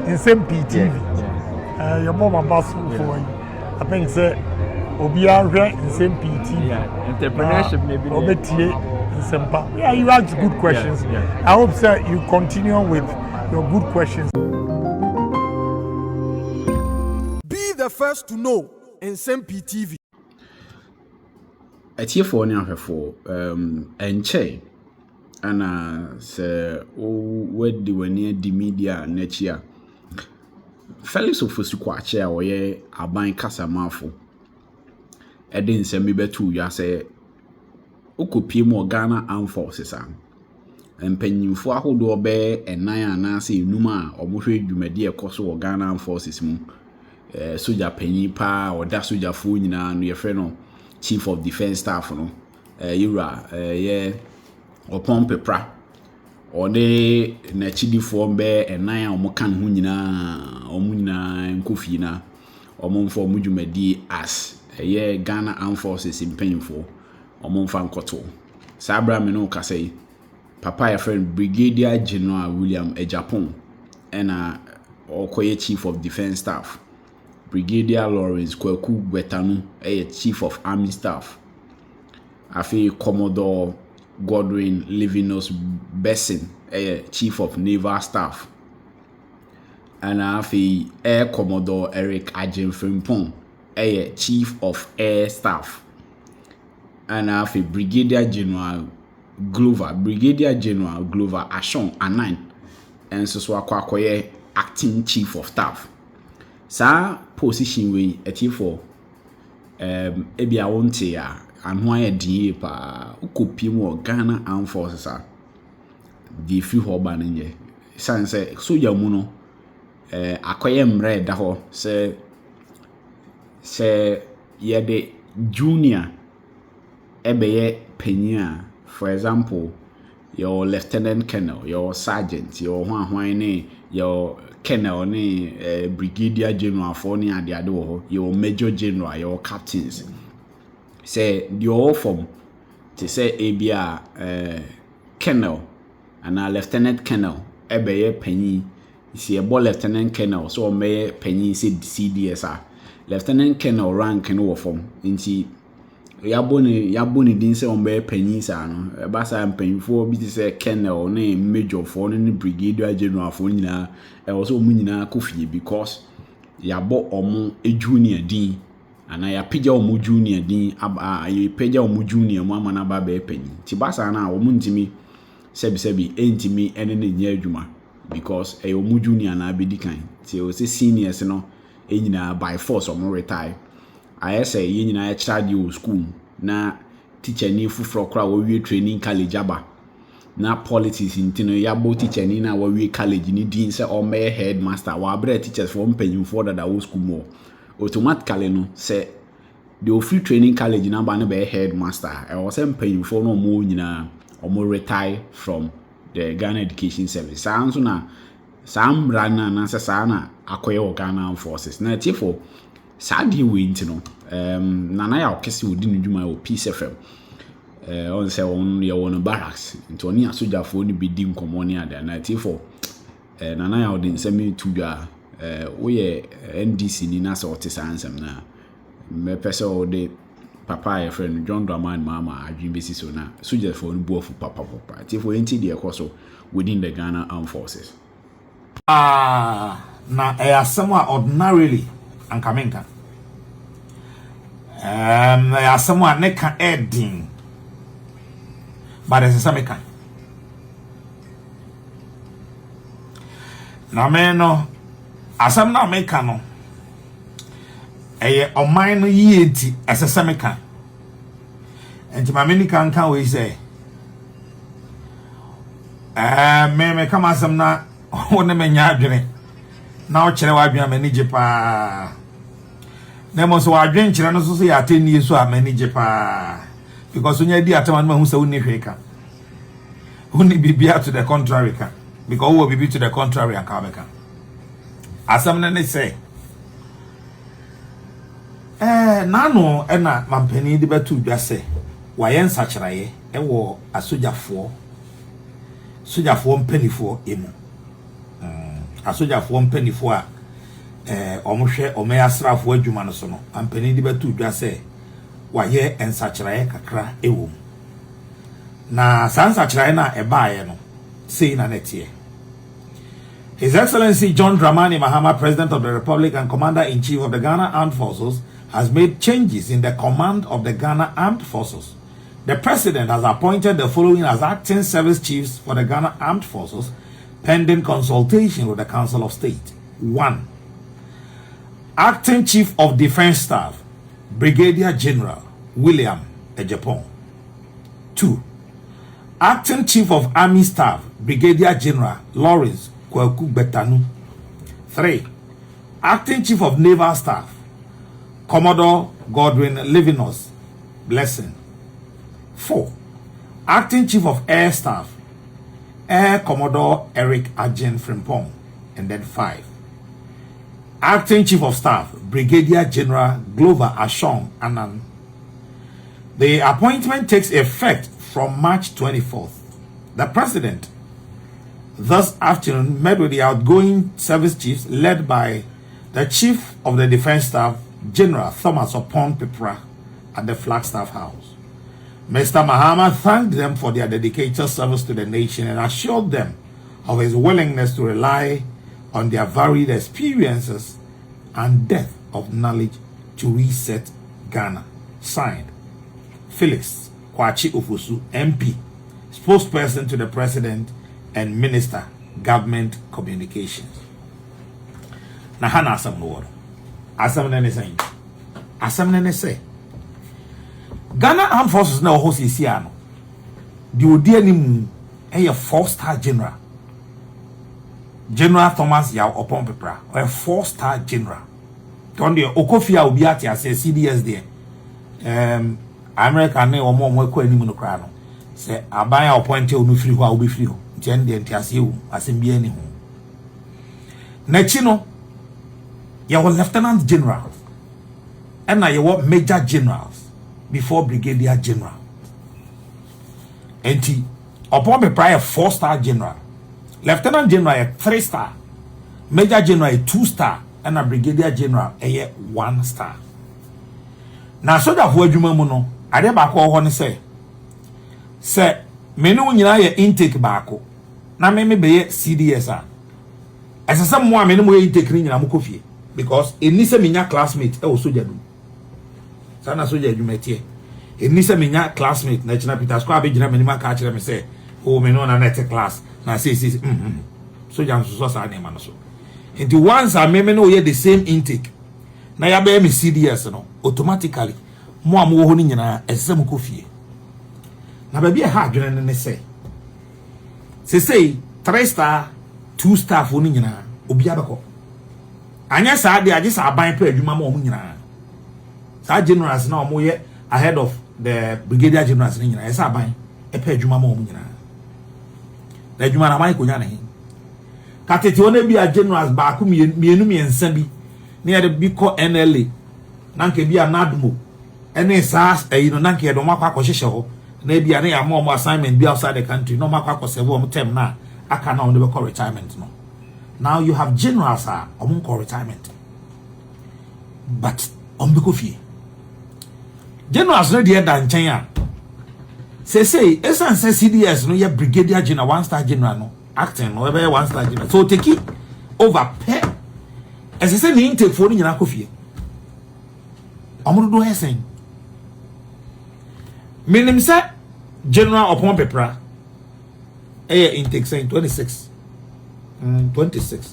Nsem-Pii TV. Your mom and boss for you. I think say Obia Nsem-Pii TV. Entrepreneurship maybe. Nsem-Pii. Yeah, you ask good questions. I hope sir you continue with your good questions. Be the first to know Nsem-Pii TV. A tier for now for and che and say where the near the media next year. Felix of Fusukwache or ye are buying Casamafo. I didn't send me better ya say Okupi more Ghana Armed Forces and penny for a whole door bear and Naya Nasi Numa or Mushe Jumedia Koso or Ghana Armed Forces Soja penny pa or that soja funina and your friend Chief of Defense Staff no yeah or pompe pra or de na chidi form be and nine or mokan hunina or munina and kufina or mon for mujumedi as yeah Ghana Armed Forces in painful or mon fan koto sabra me no kase papa your friend Brigadier General William Ejapon and or koye Chief of Defense Staff Brigadier Lawrence Kweku Gwetanu, Chief of Army Staff. Afi Commodore Godwin Livinus Besson, Chief of Naval Staff. And afi Air Commodore Eric Ajin Frimpong, Chief of Air Staff. And afi Brigadier General Glover Ashon Anan, and Soswakwakoye Acting Chief of Staff. Sa position we for ebia wonte ya anho ya die pa ukopi mu Ghana Armed Forces di free hoba nje sanse soja mu no akoye mre da ho se ye de junior ebeye penya for example your lieutenant colonel your sergeant your hwan ne your Colonel ni Brigadier General for ni ade wo your Major General your captains say the all from to say ebia Colonel and a Lieutenant Colonel ebeye panyi si ebo Lieutenant Colonel so me panyi say CDS Lieutenant Colonel rank no from nti yaboni din say ombe panyi sa no ba sa panyfo bi say Colonel ni Major for ni Brigadier General for nyina also munyina kofie because yabo omo junior din ana ya pija omo junior din ya pija omo junior mo amana ba be panyi ti basa na omo ntimi sebi entimi ene ne nya adwuma because omo junior na be dikan ti o se seniors no enyina by force omo retire I say nyina ya child school na teacher ni fufro kra wo wie training college aba na politics intino ya bo teacher ni na wo wie college ni din say o me headmaster wa bre teachers for mpanyum for that wo school mo automatically no say the free training college na ba na be headmaster e wo say mpanyum for no mo nyina o mo retire from the Ghana Education Service sanso na sam rana na say sana akoye wo Ghana Armed Forces na tifo sadi we intino nana ya Kesseh odi ndwuma o Peace FM on say on ye won barracks into oni asojafo ni bedi nkomo ni ada na tifo nana ya odi Nsem tudwa wo ye NDC ni na so ote sansem na me pese odi papa ya friend John Dramani mama adwin besi so na sojafo ni buofu papa tifo enti de ekoso within the Ghana Armed Forces na asem a ordinarily ankamenka asem a ne ka edin but as some can na me no asem na me ka no oman no yenti asesame kan enti ma me ni kan we say me kama asem na wona me nya adwene na o kire wa adwene ma ni je pa na mo so wa adwene kire no so ya ateni so a ma ni je pa because when you di ataman ma hu se woni hweka woni bibia to the contrary ka because who will be to the contrary and come back asam na ne say nano na mampani de batu dwa se wayen sachiraye wo asojafo mpanifoɔ emu asogyafoɔ mpanifo a ɔmohwɛ ɔmɛyasrafo adwuma no so no ampani di betu dwa sɛ wayɛ ensakyerɛe kakra ewom na sansakyerɛe na ɛbaaye no sei na netie. His Excellency John Dramani Mahama, President of the Republic and Commander-in-Chief of the Ghana Armed Forces, has made changes in the command of the Ghana Armed Forces. The President has appointed the following as acting service chiefs for the Ghana Armed Forces, pending consultation with the Council of State. 1. Acting Chief of Defense Staff, Brigadier General William Ejepong. 2. Acting Chief of Army Staff, Brigadier General Lawrence Kwaku Betanu. 3. Acting Chief of Naval Staff, Commodore Godwin Livinus Blessing. 4. Acting Chief of Air Staff, Air Commodore Eric Ajin Frimpong. And then 5. Acting Chief of Staff, Brigadier General Glover Ashong Anan. The appointment takes effect from March 24th. The President this afternoon met with the outgoing service chiefs led by the Chief of the Defense Staff, General Thomas Opon Pepra, at the Flagstaff House. Mr. Mahama thanked them for their dedicated service to the nation and assured them of his willingness to rely on their varied experiences and depth of knowledge to reset Ghana. Signed, Felix Kwachi Ofosu, MP, spokesperson to the President and Minister, Government Communications. Na hana asam no woro. Asam na ne say. Asam na ne say. Ghana Armed Forces na ho sisi ano. Di odi animu eye 4-star general. General Thomas Yaw Opon Pepra, a 4-star general. Ton de Okofia obi ati ase CDS there. America na omo ko animu no kra no. Se aban a appoint onu firi ho a obi firi ho. Nten de ntiase wu asem bi ani ho. Na chi no ya was lieutenant general and na ya major generals before brigadier general. Enti Opon Pepra a 4-star general. Lieutenant General a 3-star, Major General a 2-star, and a Brigadier General a 1-star. Now, so that for adwuma mu no, ade ba ko ho ne say me no nyina ye intake baako. Na me be CDS a. Esese mo a me no mo intake ni nyina mo kofie because eni se menya classmate e wo soja du. Sana soja adwuma tie. Eni se menya classmate na china Peter Square be gina me ni ma ka kire me say o me no na net class. Na say so jam so sa na no so into once I me no hear the same intake na ya be me CDS no automatically mo am wo ho ni nyina esem ko fie na ba bi e ha adwene ne say 3-star 2-star fo ni nyina obi abeko anya sa de age sa ban pa adwuma ma o nyina sa generals na o mo ye ahead of the brigadier generals ni nyina esa ban e pa adwuma ma o nyina na adwuma na mai ko nya ne katete wona bi a generals ba ku mienu miensa bi na ya de bi ko NLA na nke bi a nadmo ene sas no na nke do makwa hyehyɛ ho na bi a na ya mo assignment bi outside the country no makwa serve o term na aka na on be call retirement no. Now you have generals are on call retirement but on be ko fie generals no dey da nchen a say esan say CDS no ye brigadier general 1-star general no acting no be 1-star general so take it over pe as say ni intake for ni nyina kofie amudo do hesen minim say general Opon Pepra intake saying 26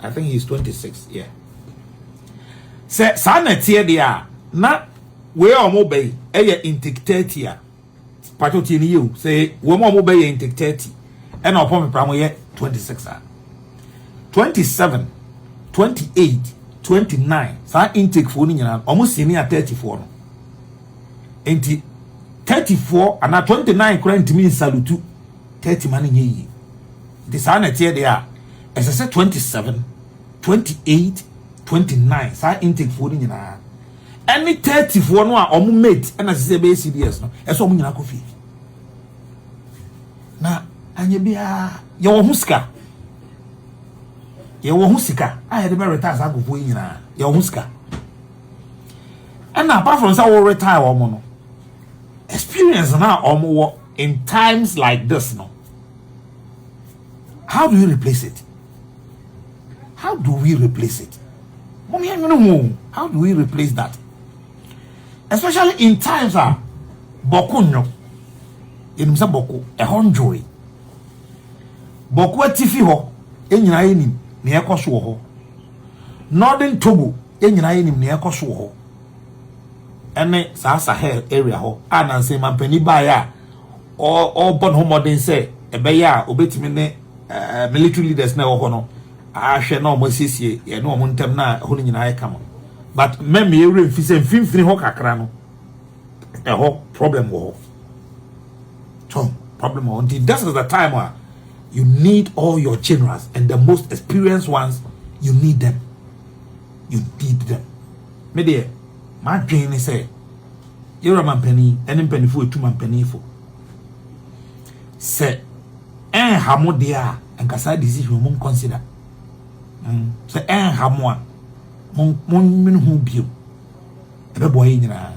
I think he's 26 yeah say sana tie dia na we omo intake 30 a patoti ni you say we mo be intake 30 and Opon Pepra mo ye 26 a 27 28 29 sa intake for ni nyina omo senior 34 no enti 34 and 29 current means salutu 30 man nye yi the sa na tie there as I said 27 28 29 sa intake for ni nyina any 34 no a omo mate and as say be CDS no eso omo nyina kofi na anya bia ye wo huska ye wo hu sika a de be retire sa akofo nyina ye wo hu sika and apart from say wo retire wo mo no experience na omo wo in times like this no how do you replace it? How do we replace it? How do we replace that? Especially in times boku nyo enumsa boku ehonjoy boku atifi ho enyina enim ne ekoso ho Northern Togo enyina enim ne ekoso ho ene Sahel area ho ana Nsem-Pii ba ya o bon ho modern say ebe ya obetimi ne military leaders na ho no ahwe na omo siesie ye na omo ntem na ho nyina ye kama but meme ye re mfise mfimfini ho kakra no ho problem wo so problem until this is the time where you need all your generals and the most experienced ones. You need them. Me there my dream is say you're a man penny and penny for 2 man penny for say hamo dia and kasa decision mon consider say hamo mon min hu bio ebe boy nyina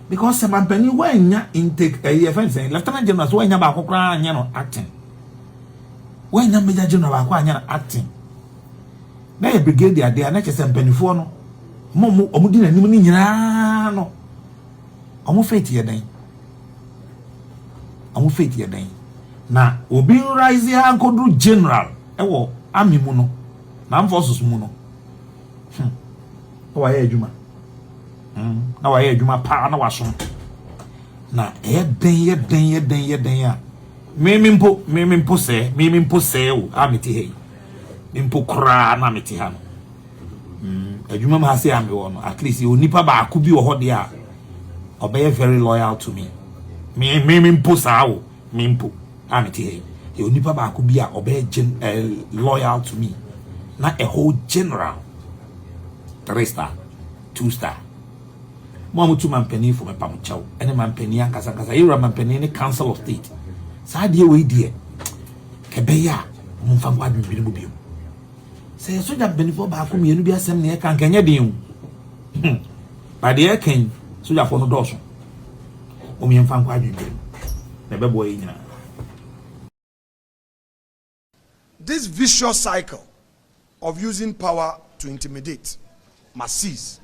because Nsem-Pii when ya intake a saying lieutenant general so when ya ba kokra anya no acting when ya major general ba kwa anya acting na e brigadier there na Nsem-Pii fo no mo omudi na nim ni nyina no omo faith ye den na obi rise ya ankodru general ewo army mu no na forces mu no wa ye adwuma na wa ye adwuma pa na waso na ye den ya memimpo se o amiti he mimpo kra na meti ha no adwuma ma se am wo no at least onipa ba akubi wo ho de a obey very loyal to me memimpo sa o mimpo amiti he onipa ba akubi a obey loyal to me na a whole general 3-star 2-star mo amutu man penny for me pamuchao ene man penny an kasa yira man penny ni council of state sa de we die kebeya mo mfa kwa dwedwe mu biom say soja benefo ba ko mienu bi asem ne kan kanya den ba de kan soja fo no doso mo mi mfa kwa dwedwe na bebo yi nyina. This vicious cycle of using power to intimidate must cease.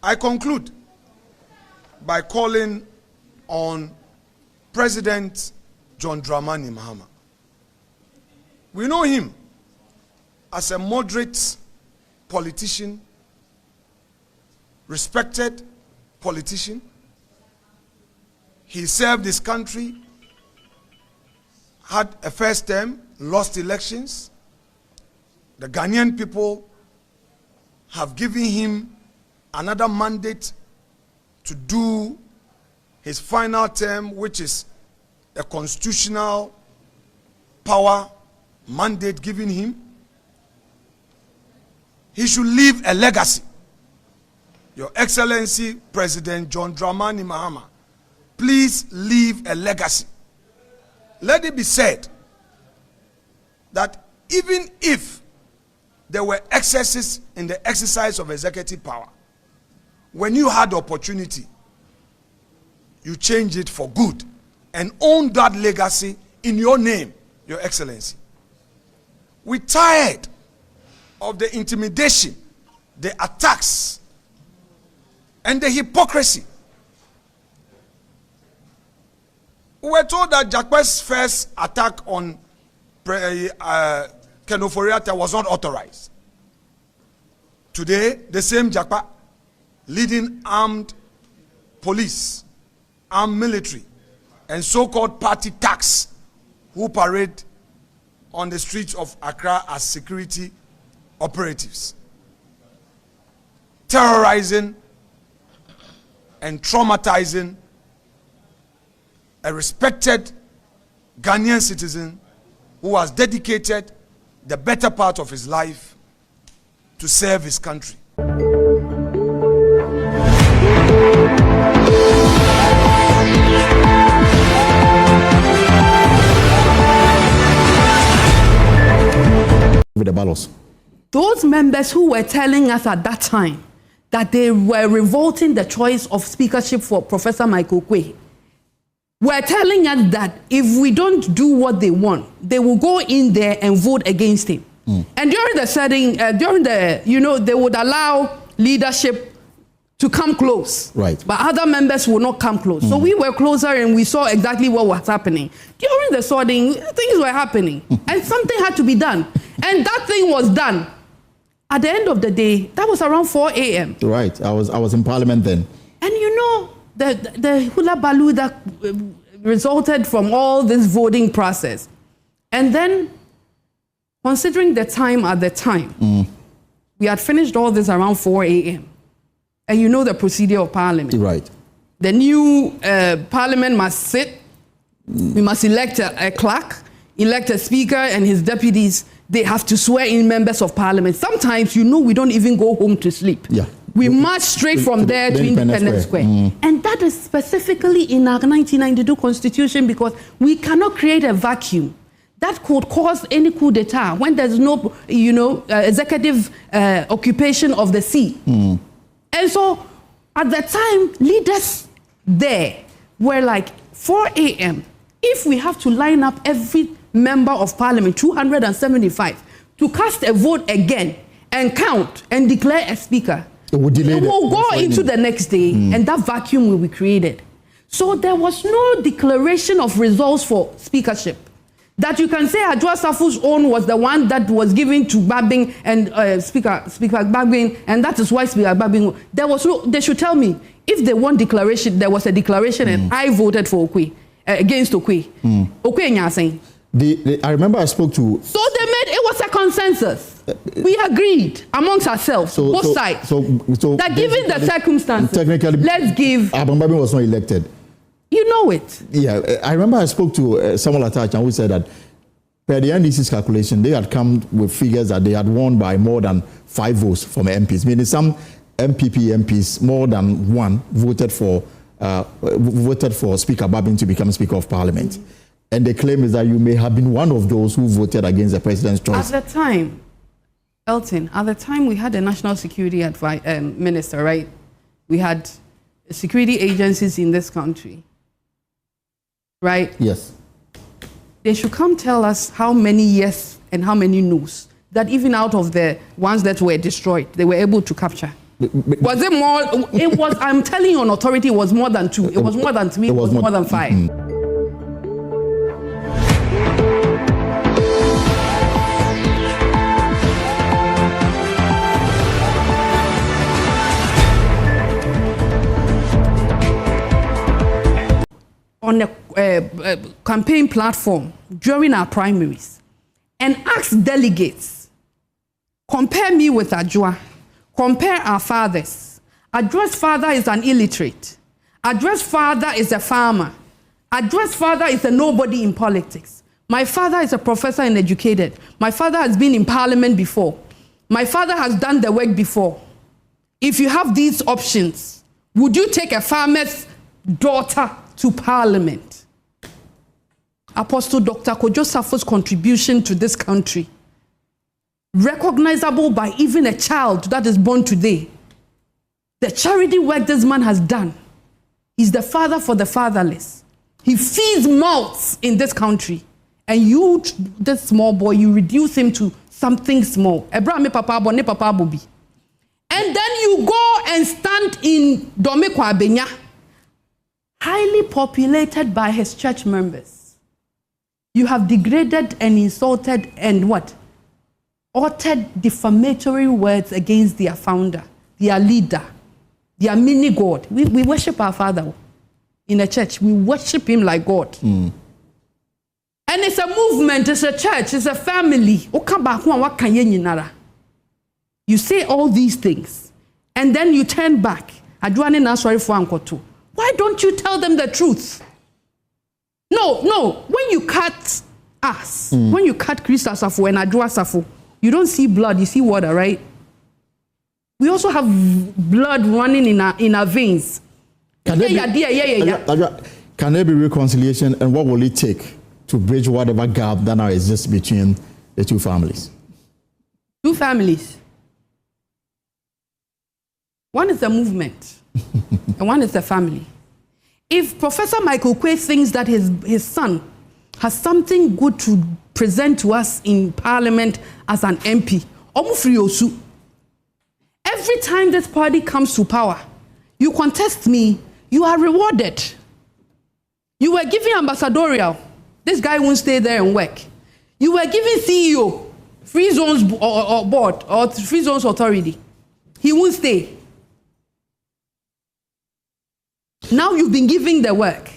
I conclude by calling on President John Dramani Mahama. We know him as a moderate politician, respected politician. He served his country, had a first term, lost elections. The Ghanaian people have given him another mandate to do his final term, which is a constitutional power mandate given him. He should leave a legacy. Your Excellency, President John Dramani Mahama, please leave a legacy. Let it be said that even if there were excesses in the exercise of executive power, when you had the opportunity, you changed it for good and own that legacy in your name, Your Excellency. We're tired of the intimidation, the attacks, and the hypocrisy. We were told that Jakpe's first attack on Kenoforiata was not authorized. Today, the same Jakpa leading armed police, armed military, and so-called party thugs who parade on the streets of Accra as security operatives, terrorizing and traumatizing a respected Ghanaian citizen who has dedicated the better part of his life to serve his country. with the ballots. Those members who were telling us at that time that they were revolting the choice of speakership for Professor Michael Quay were telling us that if we don't do what they want, they will go in there and vote against him. And during the setting, they would allow leadership to come close. Right. But other members will not come close. So we were closer and we saw exactly what was happening. During the sorting, things were happening. And something had to be done. And that thing was done. At the end of the day, that was around 4 a.m. Right. I was in Parliament then. And the hula baloo that resulted from all this voting process. And then, considering the time at the time, we had finished all this around 4 a.m. And you know the procedure of Parliament. Right. The new Parliament must sit. We must elect a clerk, elect a speaker and his deputies. They have to swear in members of Parliament. Sometimes, we don't even go home to sleep. Yeah. We march straight from there to Independence Square. And that is specifically in our 1992 Constitution because we cannot create a vacuum that could cause any coup d'etat when there's no, executive occupation of the seat. And so, at that time, leaders there were like 4 a.m. If we have to line up every member of Parliament, 275, to cast a vote again and count and declare a speaker, it will go into the next day and that vacuum will be created. So there was no declaration of results for speakership. That you can say Adwoa Safo's own was the one that was given to Babing and Speaker Babing, and that is why Speaker Babing. There was no. They should tell me if they want declaration. There was a declaration, and I voted for Okwe against Okwe. Okwe Nyaseng. I remember I spoke to. So they made it was a consensus. We agreed amongst ourselves, both sides. So that given the circumstances, technically, let's give. Abang Babing was not elected. You know it. Yeah, I remember I spoke to Samuel Atachan who said that per the NDC's calculation, they had come with figures that they had won by more than 5 votes from MPs. Meaning some MPP MPs, more than one, voted for Speaker Babing to become Speaker of Parliament. And the claim is that you may have been one of those who voted against the president's choice. At the time, Elton, we had a national security minister, right? We had security agencies in this country. Right? Yes. They should come tell us how many yes and how many no's. That even out of the ones that were destroyed, they were able to capture. Was it more? It was, I'm telling you on authority, it was more than 2. It was more than 3. It was more than 5. On a campaign platform during our primaries and ask delegates, compare me with Adwoa, compare our fathers. Adwoa's father is an illiterate. Adwoa's father is a farmer. Adwoa's father is a nobody in politics. My father is a professor and educated. My father has been in Parliament before. My father has done the work before. If you have these options, would you take a farmer's daughter to Parliament? Apostle Dr. Kojo Safo's contribution to this country, recognizable by even a child that is born today. The charity work this man has done. He's the father for the fatherless. He feeds mouths in this country. And you, this small boy, you reduce him to something small. And then you go and stand in Domekwa Abenya, highly populated by his church members. You have degraded and insulted and what? Uttered defamatory words against their founder, their leader, their mini God. We worship our father in a church. We worship him like God. And it's a movement, it's a church, it's a family. You say all these things, and then you turn back. Why don't you tell them the truth? No. When you cut us, when you cut Christa Safo and Adwoa Safo, you don't see blood, you see water, right? We also have blood running in our veins. Can there be reconciliation, and what will it take to bridge whatever gap that now exists between the two families? Two families. One is a movement, and one is a family. If Professor Michael Quay thinks that his son has something good to present to us in Parliament as an MP, every time this party comes to power, you contest me, you are rewarded. You were giving ambassadorial. This guy won't stay there and work. You were giving CEO, free zones or board, or free zones authority. He won't stay. Now you've been giving the work.